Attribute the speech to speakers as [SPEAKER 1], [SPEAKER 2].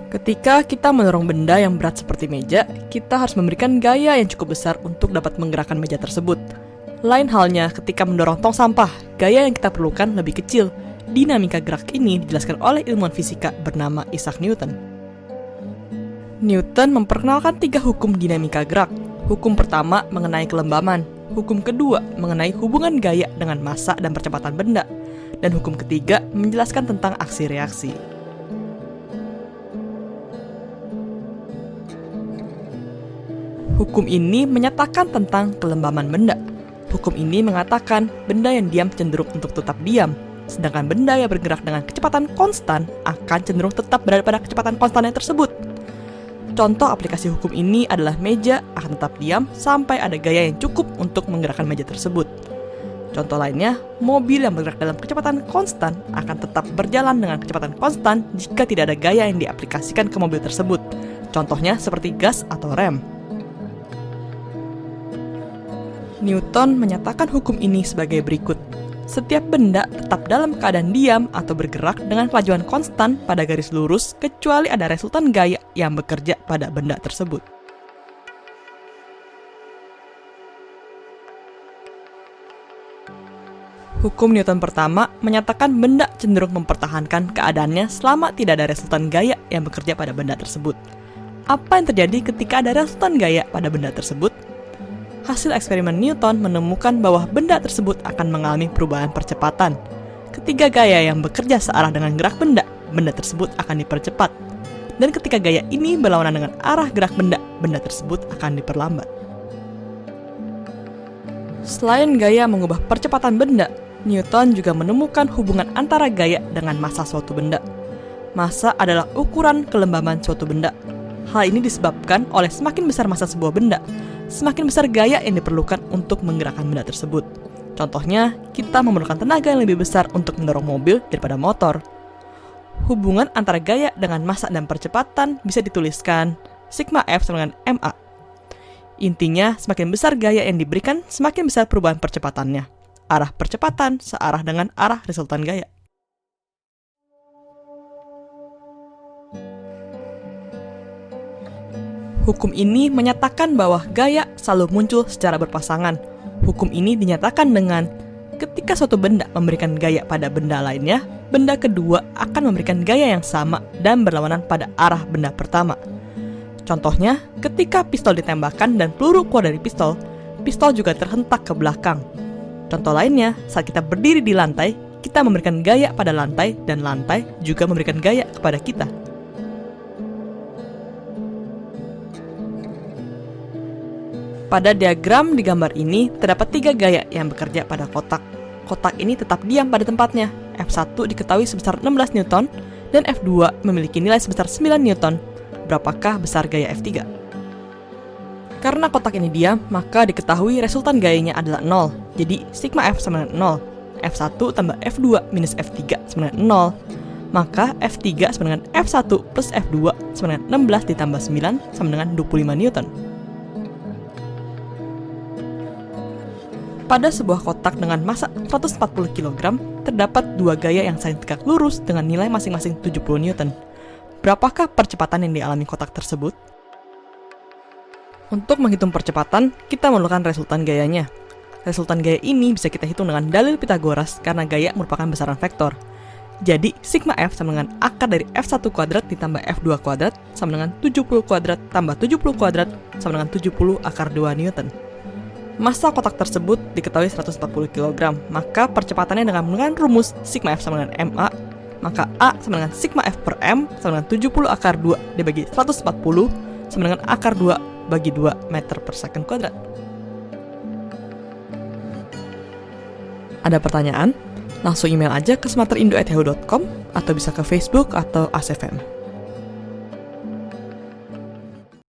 [SPEAKER 1] Ketika kita mendorong benda yang berat seperti meja, kita harus memberikan gaya yang cukup besar untuk dapat menggerakkan meja tersebut. Lain halnya ketika mendorong tong sampah, gaya yang kita perlukan lebih kecil. Dinamika gerak ini dijelaskan oleh ilmuwan fisika bernama Isaac Newton. Newton memperkenalkan 3 hukum dinamika gerak. Hukum pertama mengenai kelembaman, hukum kedua mengenai hubungan gaya dengan massa dan percepatan benda, dan hukum ketiga menjelaskan tentang aksi reaksi. Hukum ini menyatakan tentang kelembaman benda. Hukum ini mengatakan benda yang diam cenderung untuk tetap diam, sedangkan benda yang bergerak dengan kecepatan konstan akan cenderung tetap berada pada kecepatan konstannya tersebut. Contoh aplikasi hukum ini adalah meja akan tetap diam sampai ada gaya yang cukup untuk menggerakkan meja tersebut. Contoh lainnya, mobil yang bergerak dalam kecepatan konstan akan tetap berjalan dengan kecepatan konstan jika tidak ada gaya yang diaplikasikan ke mobil tersebut. Contohnya seperti gas atau rem. Newton menyatakan hukum ini sebagai berikut. Setiap benda tetap dalam keadaan diam atau bergerak dengan kelajuan konstan pada garis lurus kecuali ada resultan gaya yang bekerja pada benda tersebut. Hukum Newton pertama menyatakan benda cenderung mempertahankan keadaannya selama tidak ada resultan gaya yang bekerja pada benda tersebut. Apa yang terjadi ketika ada resultan gaya pada benda tersebut? Hasil eksperimen Newton menemukan bahwa benda tersebut akan mengalami perubahan percepatan. Ketika gaya yang bekerja searah dengan gerak benda, benda tersebut akan dipercepat. Dan ketika gaya ini berlawanan dengan arah gerak benda, benda tersebut akan diperlambat. Selain gaya mengubah percepatan benda, Newton juga menemukan hubungan antara gaya dengan massa suatu benda. Massa adalah ukuran kelembaban suatu benda. Hal ini disebabkan oleh semakin besar massa sebuah benda, semakin besar gaya yang diperlukan untuk menggerakkan benda tersebut. Contohnya, kita memerlukan tenaga yang lebih besar untuk mendorong mobil daripada motor. Hubungan antara gaya dengan massa dan percepatan bisa dituliskan sigma F sama dengan ma. Intinya, semakin besar gaya yang diberikan, semakin besar perubahan percepatannya. Arah percepatan searah dengan arah resultan gaya. Hukum ini menyatakan bahwa gaya selalu muncul secara berpasangan. Hukum ini dinyatakan dengan ketika suatu benda memberikan gaya pada benda lainnya, benda kedua akan memberikan gaya yang sama dan berlawanan pada arah benda pertama. Contohnya, ketika pistol ditembakkan dan peluru keluar dari pistol, pistol juga terhentak ke belakang. Contoh lainnya, saat kita berdiri di lantai, kita memberikan gaya pada lantai dan lantai juga memberikan gaya kepada kita. Pada diagram di gambar ini, terdapat 3 gaya yang bekerja pada kotak. Kotak ini tetap diam pada tempatnya. F1 diketahui sebesar 16 Newton, dan F2 memiliki nilai sebesar 9 Newton. Berapakah besar gaya F3? Karena kotak ini diam, maka diketahui resultan gayanya adalah 0. Jadi, sigma F sama dengan 0. F1 tambah F2 minus F3 sama dengan 0. Maka F3 sama dengan F1 plus F2 sama dengan 16 ditambah 9 sama dengan 25 Newton. Pada sebuah kotak dengan massa 140 kg, terdapat 2 gaya yang saling tegak lurus dengan nilai masing-masing 70 Newton. Berapakah percepatan yang dialami kotak tersebut? Untuk menghitung percepatan, kita memerlukan resultan gayanya. Resultan gaya ini bisa kita hitung dengan dalil Pythagoras karena gaya merupakan besaran vektor. Jadi, sigma F sama dengan akar dari F1 kuadrat ditambah F2 kuadrat sama dengan 70 kuadrat tambah 70 kuadrat sama dengan 70 akar 2 Newton. Massa kotak tersebut diketahui 140 kg, maka percepatannya dengan menggunakan rumus sigma F sama dengan ma, maka A sama dengan sigma F per M sama dengan 70 akar 2 dibagi 140 sama dengan akar 2 bagi 2 meter per second kuadrat. Ada pertanyaan? Langsung email aja ke smarterindo@yahoo.com atau bisa ke Facebook atau ASFM.